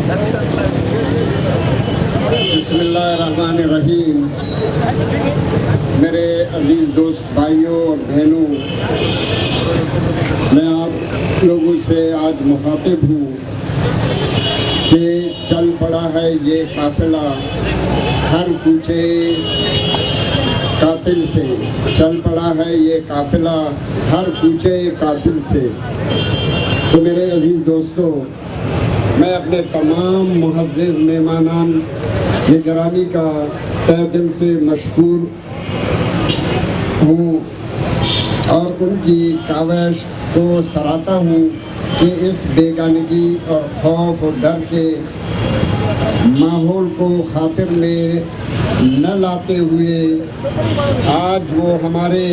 بسم اللہ الرحمن الرحیم۔ میرے عزیز دوست بھائیوں اور بہنوں، میں آپ لوگوں سے آج مخاطب ہوں کہ چل پڑا ہے یہ قافلہ ہر کوچے قاتل سے، چل پڑا ہے یہ قافلہ ہر کوچے قاتل سے۔ تو میرے عزیز دوستو، میں اپنے تمام معزز مہمانان یہ گرامی کا تہ دل سے مشکور ہوں اور ان کی کاوش کو سراہتا ہوں کہ اس بیگانگی اور خوف اور ڈر کے ماحول کو خاطر میں نہ لاتے ہوئے آج وہ ہمارے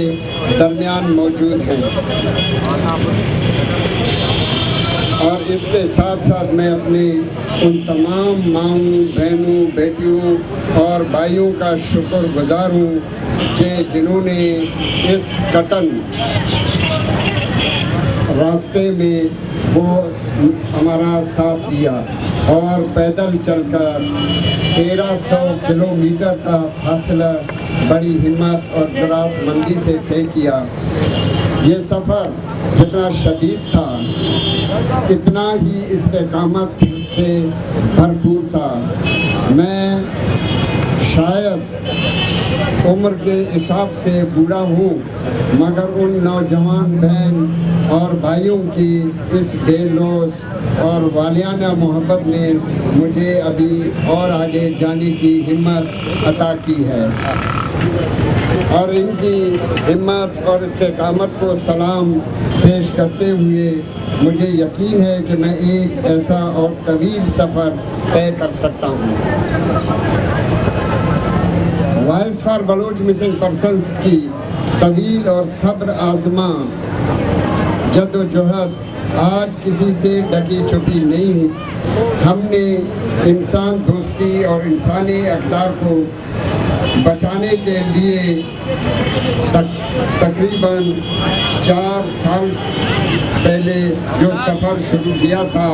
درمیان موجود ہیں، اور اس کے ساتھ ساتھ میں اپنے ان تمام ماؤں، بہنوں، بیٹیوں اور بھائیوں کا شکر گزار ہوں کہ جنہوں نے اس کٹن راستے میں وہ ہمارا ساتھ دیا اور پیدل چل کر 1300 کلومیٹر کا فاصلہ بڑی ہمت اور جرات مندی سے طے کیا۔ یہ سفر جتنا شدید تھا اتنا ہی استقامت سے بھرپور تھا۔ میں شاید عمر کے حساب سے بوڑھا ہوں، مگر ان نوجوان بہن اور بھائیوں کی اس بے لوث اور والیانہ محبت نے مجھے ابھی اور آگے جانے کی ہمت عطا کی ہے، اور ان کی ہمت اور استقامت کو سلام پیش کرتے ہوئے مجھے یقین ہے کہ میں ایک ایسا اور طویل سفر طے کر سکتا ہوں۔ Voice for Baloch missing persons کی طویل اور صبر آزما جد و جہد آج کسی سے ڈکی چھپی نہیں۔ ہم نے انسان دوستی اور انسانی اقدار کو بچانے کے لیے تقریباً 4 سال پہلے جو سفر شروع کیا تھا،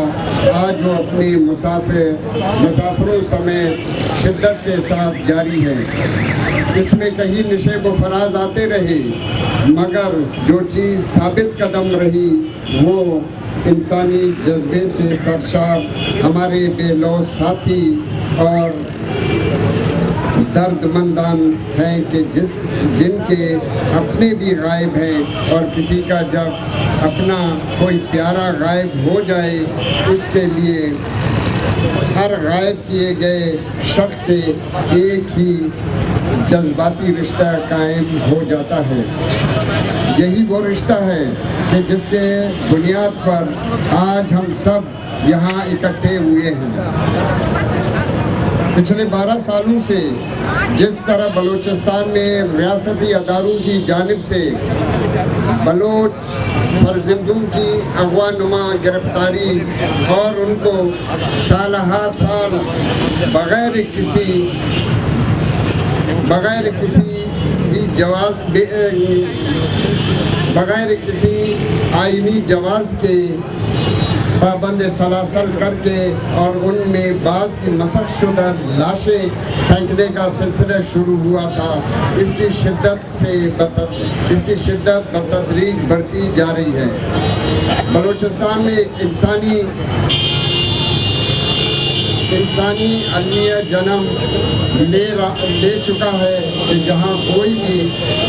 آج وہ اپنی مسافروں سمیت شدت کے ساتھ جاری ہے۔ اس میں کہیں نشیب و فراز آتے رہے، مگر جو چیز ثابت قدم رہی وہ انسانی جذبے سے سرشار ہمارے بے لوث ساتھی اور درد مندان ہیں کہ جن کے اپنے بھی غائب ہیں، اور کسی کا جب اپنا کوئی پیارا غائب ہو جائے اس کے لیے ہر غائب کیے گئے شخص سے ایک ہی جذباتی رشتہ قائم ہو جاتا ہے۔ یہی وہ رشتہ ہے کہ جس کے بنیاد پر آج ہم سب یہاں اکٹھے ہوئے ہیں۔ پچھلے 12 سالوں سے جس طرح بلوچستان میں ریاستی اداروں کی جانب سے بلوچ فرزندوں کی اغوا نما گرفتاری اور ان کو سالہ سال بغیر کسی آئینی جواز کے پابند سلاسل کر کے اور ان میں بعض کی مسخ شدہ لاشیں پھینکنے کا سلسلہ شروع ہوا تھا، اس کی شدت بتدریج بڑھتی جا رہی ہے۔ بلوچستان میں ایک انسانی المیہ جنم لے چکا ہے کہ جہاں کوئی بھی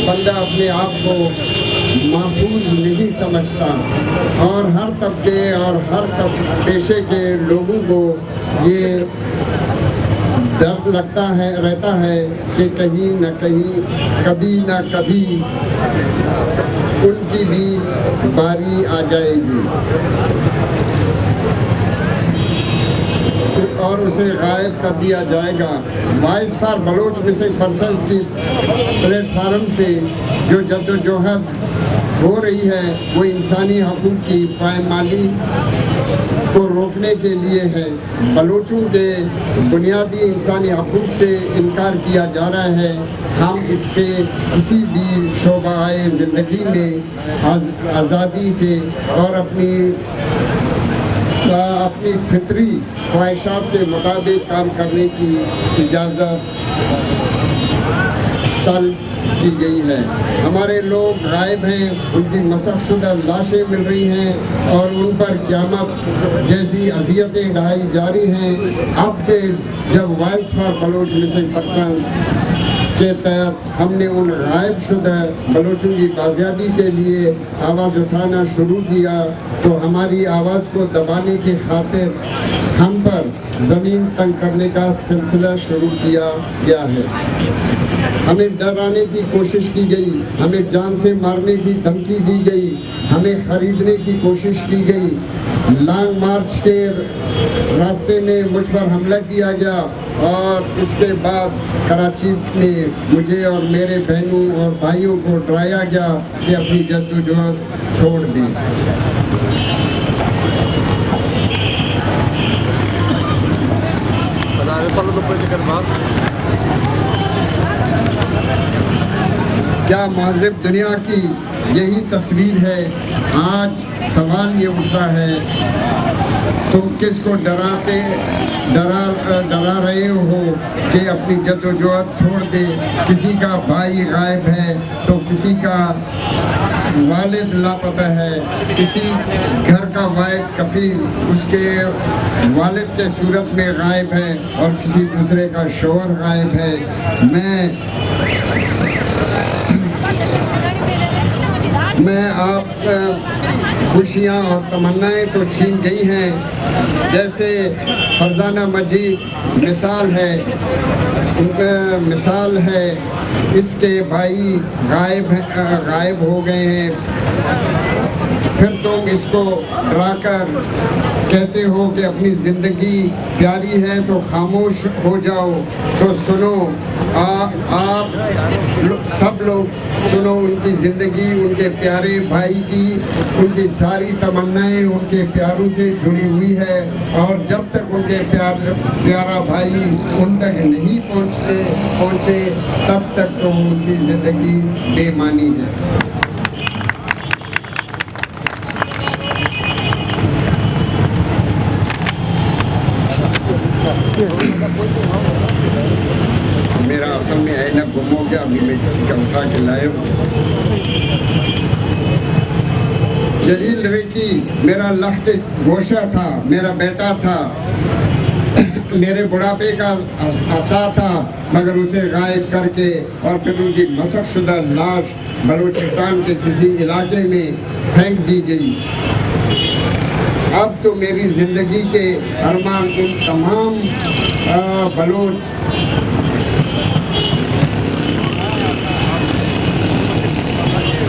بندہ اپنے آپ کو محفوظ نہیں سمجھتا، اور ہر طبقے اور ہر پیشے کے لوگوں کو یہ ڈر رہتا ہے کہ کہیں نہ کہیں کبھی نہ کبھی ان کی بھی باری آ جائے گی اور اسے غائب کر دیا جائے گا۔ Voice for Baloch missing persons کی پلیٹ فارم سے جو جد و جہد ہو رہی ہے وہ انسانی حقوق کی پائمالی کو روکنے کے لیے ہے۔ بلوچوں کے بنیادی انسانی حقوق سے انکار کیا جا رہا ہے۔ ہم اس سے کسی بھی شعبہ زندگی میں آزادی سے اور اپنی اپنی فطری خواہشات کے مطابق کام کرنے کی اجازت سلب کی گئی ہے۔ ہمارے لوگ غائب ہیں، ان کی مسخ شدہ لاشیں مل رہی ہیں اور ان پر قیامت جیسی اذیتیں ڈھائی جاری ہیں۔ اب کہ جب voice for Baloch missing persons کے تحت ہم نے ان غائب شدہ بلوچوں کی بازیابی کے لیے آواز اٹھانا شروع کیا تو ہماری آواز کو دبانے کی خاطر ہم پر زمین تنگ کرنے کا سلسلہ شروع کیا گیا ہے۔ ہمیں ڈرانے کی کوشش کی گئی، ہمیں جان سے مارنے کی دھمکی دی گئی، ہمیں خریدنے کی کوشش کی گئی۔ لانگ مارچ کے راستے میں مجھ پر حملہ کیا گیا اور اس کے بعد کراچی میں مجھے اور میرے بہنوں اور بھائیوں کو ڈرایا گیا کہ اپنی جدوجہد چھوڑ دیں۔ کیا مہذب دنیا کی یہی تصویر ہے؟ آج سوال یہ اٹھتا ہے، تم کس کو ڈرا رہے ہو کہ اپنی جدوجہد چھوڑ دے؟ کسی کا بھائی غائب ہے تو کسی کا والد لاپتہ ہے، کسی گھر کا واحد کفیل اس کے والد کے صورت میں غائب ہے اور کسی دوسرے کا شوہر غائب ہے۔ میں آپ خوشیاں اور تمنائیں تو چھین گئی ہیں، جیسے فرزانہ مجید مثال ہے، اس کے بھائی غائب ہو گئے ہیں، پھر تم اس کو ڈرا کر کہتے ہو کہ اپنی زندگی پیاری ہے تو خاموش ہو جاؤ۔ تو سنو، آپ سب لوگ سنو، ان کی زندگی ان کے پیارے بھائی کی، ان کی ساری تمنائیں ان کے پیاروں سے جڑی ہوئی ہے، اور جب تک ان کے پیارا بھائی ان تک نہیں پہنچے تب تک تو ان کی زندگی بے معنی ہے۔ میرا اصل میں آئینہ گم ہو گیا، ابھی میں کسی کا اٹھا کے لائے ہوں۔ جلیل ریکی میرا لخت گوشہ تھا، میرا بیٹا تھا، میرے بڑھاپے کا عصا تھا، مگر اسے غائب کر کے اور پھر ان کی مسخ شدہ لاش بلوچستان کے کسی علاقے میں پھینک دی گئی۔ اب تو میری زندگی کے ارمان ان تمام بلوچ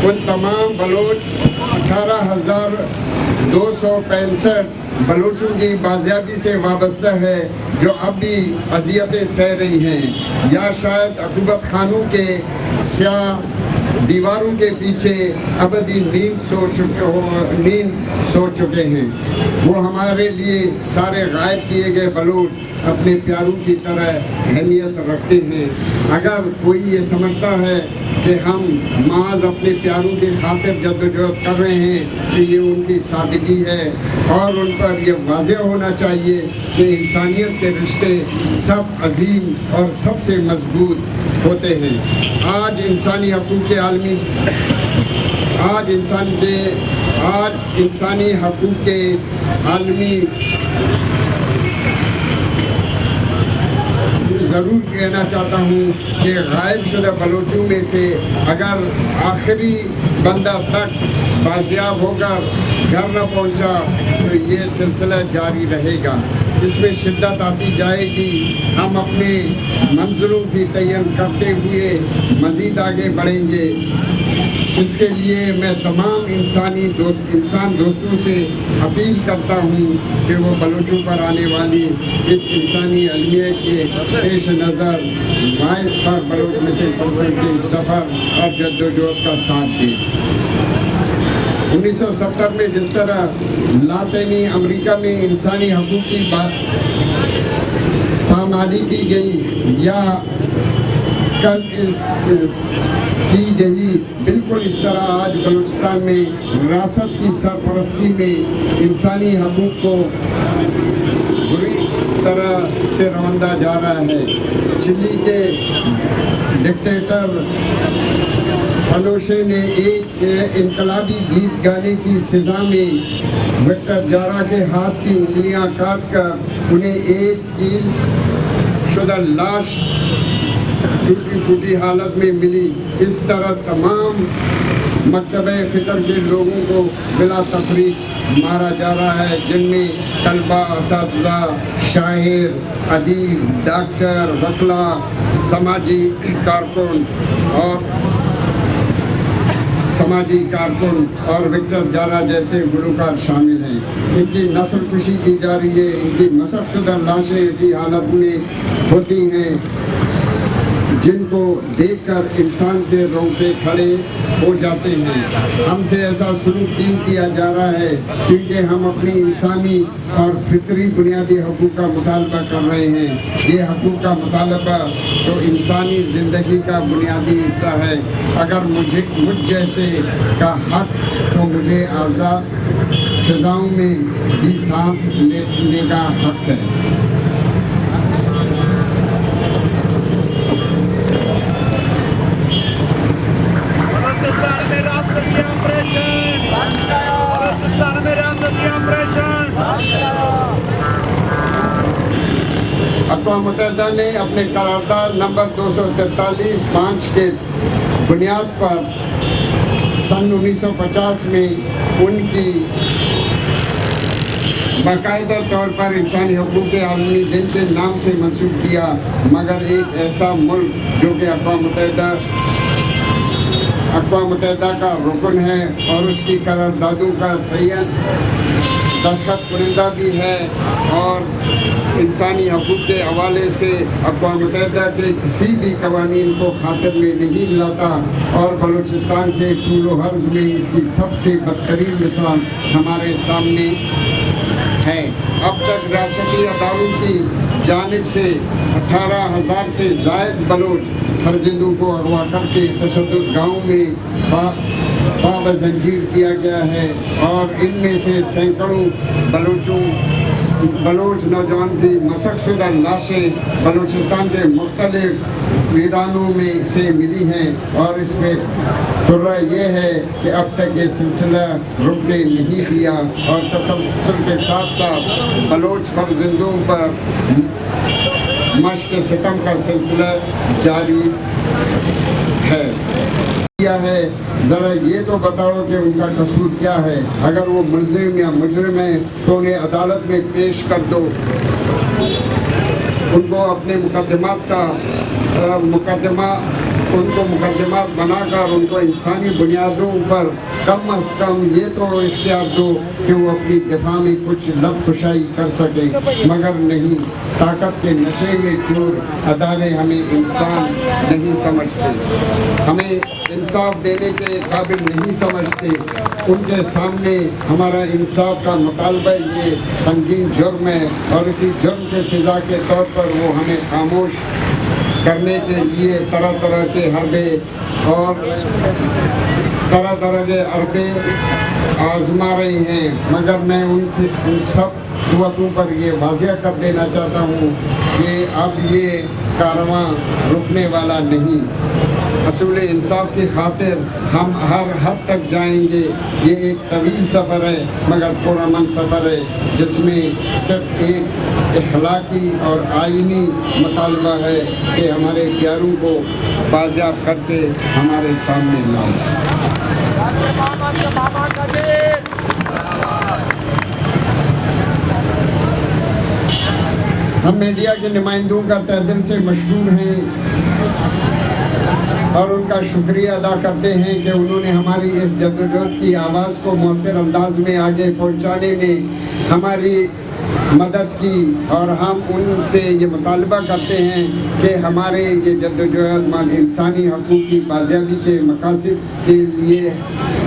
18,265 بلوچوں کی بازیابی سے وابستہ ہے جو اب بھی اذیتیں سہ رہی ہیں، یا شاید عقوبت خانوں کے سیاہ دیواروں کے پیچھے ابدی نیند سو چکے ہیں۔ وہ ہمارے لیے سارے غائب کیے گئے بلوچ اپنے پیاروں کی طرح اہمیت رکھتے ہیں۔ اگر کوئی یہ سمجھتا ہے کہ ہم محض اپنے پیاروں کی خاطر جدوجہد کر رہے ہیں کہ یہ ان کی سادگی ہے، اور ان پر یہ واضح ہونا چاہیے کہ انسانیت کے رشتے سب عظیم اور سب سے مضبوط ہوتے ہیں۔ آج انسانی حقوق کے عالمی ضرور کہنا چاہتا ہوں کہ غائب شدہ بلوچوں میں سے اگر آخری بندہ تک بازیاب ہو کر گھر نہ پہنچا تو یہ سلسلہ جاری رہے گا، اس میں شدت آتی جائے گی۔ ہم اپنے منزلوں کی تعین کرتے ہوئے مزید آگے بڑھیں گے۔ اس کے لیے میں تمام انسان دوستوں سے اپیل کرتا ہوں کہ وہ بلوچوں پر آنے والی اس انسانی المیہ کے پیش نظر voice for Baloch missing persons کے سفر اور جدوجہد کا ساتھ دیں۔ 1970 میں جس طرح لاطینی امریکہ میں انسانی حقوق کی پامالی کی گئی، یا کی گئی، بالکل اس طرح آج بلوچستان میں ریاست کی سرپرستی میں انسانی حقوق کو بری طرح سے روندا جا رہا ہے۔ چلی کے ڈکٹیٹر فنوشے نے ایک انقلابی گیت گانے کی سزا میں وکٹر جارا کے ہاتھ کی انگلیاں کاٹ کر انہیں ایک کیل شدہ لاش ٹوٹی پھوٹی حالت میں ملی۔ اس طرح تمام مکتبہ فکر کے لوگوں کو بلا تفریق مارا جا رہا ہے، جن میں طلبہ، اساتذہ، شاعر، ادیب، ڈاکٹر، وکلا، سماجی کارکن اور وکٹر جارا جیسے گلوکار شامل ہیں۔ ان کی نسل کشی کی جا رہی ہے، ان کی مسخ شدہ لاشیں ایسی حالت میں ہوتی ہیں جن کو دیکھ کر انسان کے رونگٹے کھڑے ہو جاتے ہیں۔ ہم سے ایسا سلوک کیوں کیا جا رہا ہے؟ کیونکہ ہم اپنی انسانی اور فطری بنیادی حقوق کا مطالبہ کر رہے ہیں۔ یہ حقوق کا مطالبہ تو انسانی زندگی کا بنیادی حصہ ہے۔ اگر مجھ جیسے کا حق تو مجھے آزاد فضاؤں میں بھی سانس لینے کا حق ہے۔ اقوام متحدہ نے اپنے قرارداد نمبر 243/5 کے بنیاد پر سن 1950 میں ان کی باقاعدہ طور پر انسانی حقوق کے عالمی دن کے نام سے منسوب کیا، مگر ایک ایسا ملک جو کہ اقوام متحدہ کا رکن ہے اور اس کی قراردادوں کا دستخط کنندہ بھی ہے اور انسانی حقوق کے حوالے سے اقوام متحدہ کے کسی بھی قوانین کو خاطر میں نہیں لاتا، اور بلوچستان کے طول و عرض میں اس کی سب سے بدترین مثال ہمارے سامنے ہے۔ اب تک ریاستی اداروں کی جانب سے 18,000 سے زائد بلوچ فرزندوں کو اغوا کر کے تشدد گاؤں میں پا زنجیر کیا گیا ہے، اور ان میں سے سینکڑوں بلوچ نوجوان کی مسخ شدہ لاشیں بلوچستان کے مختلف ویرانوں میں سے ملی ہیں، اور اس پہ ترہ یہ ہے کہ اب تک یہ سلسلہ رکنے نہیں دیا، اور تسلسل کے ساتھ ساتھ بلوچ فرزندوں پر مشق ستم کا سلسلہ جاری ہے۔ ذرا یہ تو بتاؤ کہ ان کا قصور کیا ہے؟ اگر وہ ملزم یا مجرم ہے تو انہیں عدالت میں پیش کر دو، ان کو اپنے مقدمات بنا کر ان کو انسانی بنیادوں پر کم از کم یہ تو اختیار دو کہ وہ اپنی دفاع میں کچھ لب کشائی کر سکے، مگر نہیں۔ طاقت کے نشے میں چور ادارے ہمیں انسان نہیں سمجھتے، ہمیں انصاف دینے کے قابل نہیں سمجھتے۔ ان کے سامنے ہمارا انصاف کا مطالبہ یہ سنگین جرم ہے، اور اسی جرم کے سزا کے طور پر وہ ہمیں خاموش کرنے کے لیے طرح طرح کے حربے اور طرح طرح کے عربے آزما رہے ہیں، مگر میں ان سب قوتوں پر یہ واضح کر دینا چاہتا ہوں کہ اب یہ کارواں رکنے والا نہیں۔ اصول انصاف کی خاطر ہم ہر حد تک جائیں گے۔ یہ ایک طویل سفر ہے مگر پرامن سفر ہے، جس میں صرف ایک اخلاقی اور آئینی مطالبہ ہے کہ ہمارے پیاروں کو بازیاب کر کے ہمارے سامنے لائیں۔ ہم میڈیا کے نمائندوں کا تہہ دل سے مشکور ہیں اور ان کا شکریہ ادا کرتے ہیں کہ انہوں نے ہماری اس جدوجہد کی آواز کو مؤثر انداز میں آگے پہنچانے میں ہماری مدد کی، اور ہم ان سے یہ مطالبہ کرتے ہیں کہ ہمارے یہ جدوجہد مال انسانی حقوق کی بازیابی کے مقاصد کے لیے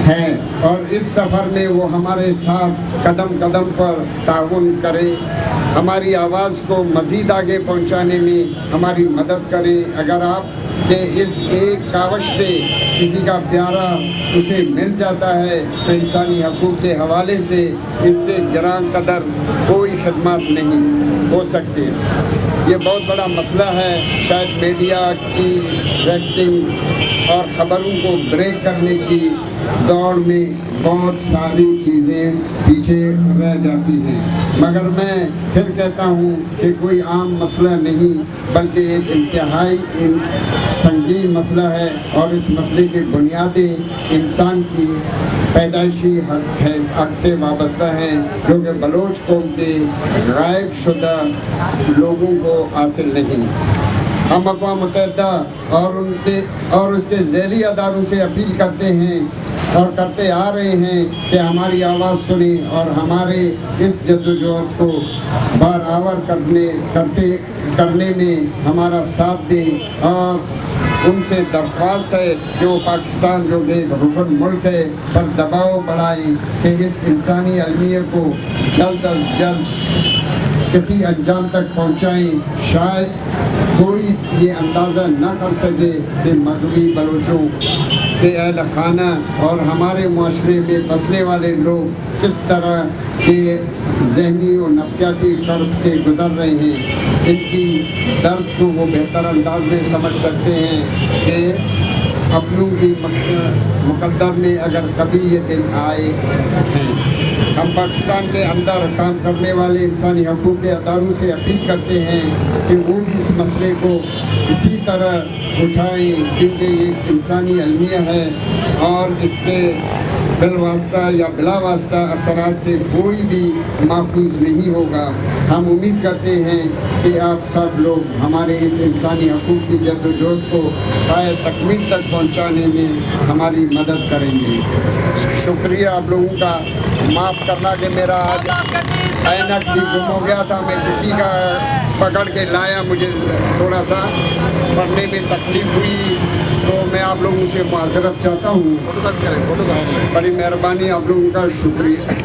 ہے، اور اس سفر میں وہ ہمارے ساتھ قدم قدم پر تعاون کرے، ہماری آواز کو مزید آگے پہنچانے میں ہماری مدد کریں۔ اگر آپ کہ اس ایک کاوش سے کسی کا پیارا اسے مل جاتا ہے تو انسانی حقوق کے حوالے سے اس سے گراں قدر کوئی خدمات نہیں ہو سکتے۔ یہ بہت بڑا مسئلہ ہے۔ شاید میڈیا کی ریٹنگ اور خبروں کو بریک کرنے کی دوڑ میں بہت ساری چیزیں پیچھے رہ جاتی ہیں، مگر میں پھر کہتا ہوں کہ کوئی عام مسئلہ نہیں بلکہ ایک انتہائی سنگین مسئلہ ہے، اور اس مسئلے کی بنیادیں انسان کی پیدائشی حق سے وابستہ ہیں جو کہ بلوچ قوم کے غائب شدہ لوگوں کو حاصل نہیں۔ ہم اقوام متحدہ اور اس کے ذیلی اداروں سے اپیل کرتے ہیں اور کرتے آ رہے ہیں کہ ہماری آواز سنیں اور ہمارے اس جدوجہد کو بارآور کرنے میں ہمارا ساتھ دیں، اور ان سے درخواست ہے کہ وہ پاکستان جو کہ رکن ملک ہے پر دباؤ بڑھائیں کہ اس انسانی المیہ کو جلد از جلد کسی انجام تک پہنچائیں۔ شاید کوئی یہ اندازہ نہ کر سکے کہ مغوی بلوچوں کے اہل خانہ اور ہمارے معاشرے میں بسنے والے لوگ کس طرح کے ذہنی اور نفسیاتی کرب سے گزر رہے ہیں۔ ان کی درد کو وہ بہتر انداز میں سمجھ سکتے ہیں کہ اپنوں کی مقدر میں اگر کبھی یہ دن آئے ہیں۔ ہم پاکستان کے اندر کام کرنے والے انسانی حقوق کے اداروں سے اپیل کرتے ہیں کہ وہ بھی اس مسئلے کو اسی طرح اٹھائیں، کیونکہ یہ انسانی المیہ ہے اور اس کے بالواسطہ یا بلا واسطہ اثرات سے کوئی بھی محفوظ نہیں ہوگا۔ ہم امید کرتے ہیں کہ آپ سب لوگ ہمارے اس انسانی حقوق کی جدوجہد کو پائے تکمیل تک پہنچانے میں ہماری مدد کریں گے۔ شکریہ آپ لوگوں کا۔ معاف کرنا کہ میرا آج اینک بھی گم ہو گیا تھا، میں کسی کا پکڑ کے لایا، مجھے تھوڑا سا پڑھنے میں تکلیف ہوئی، تو میں آپ لوگوں سے معذرت چاہتا ہوں۔ بڑی مہربانی، آپ لوگوں کا شکریہ۔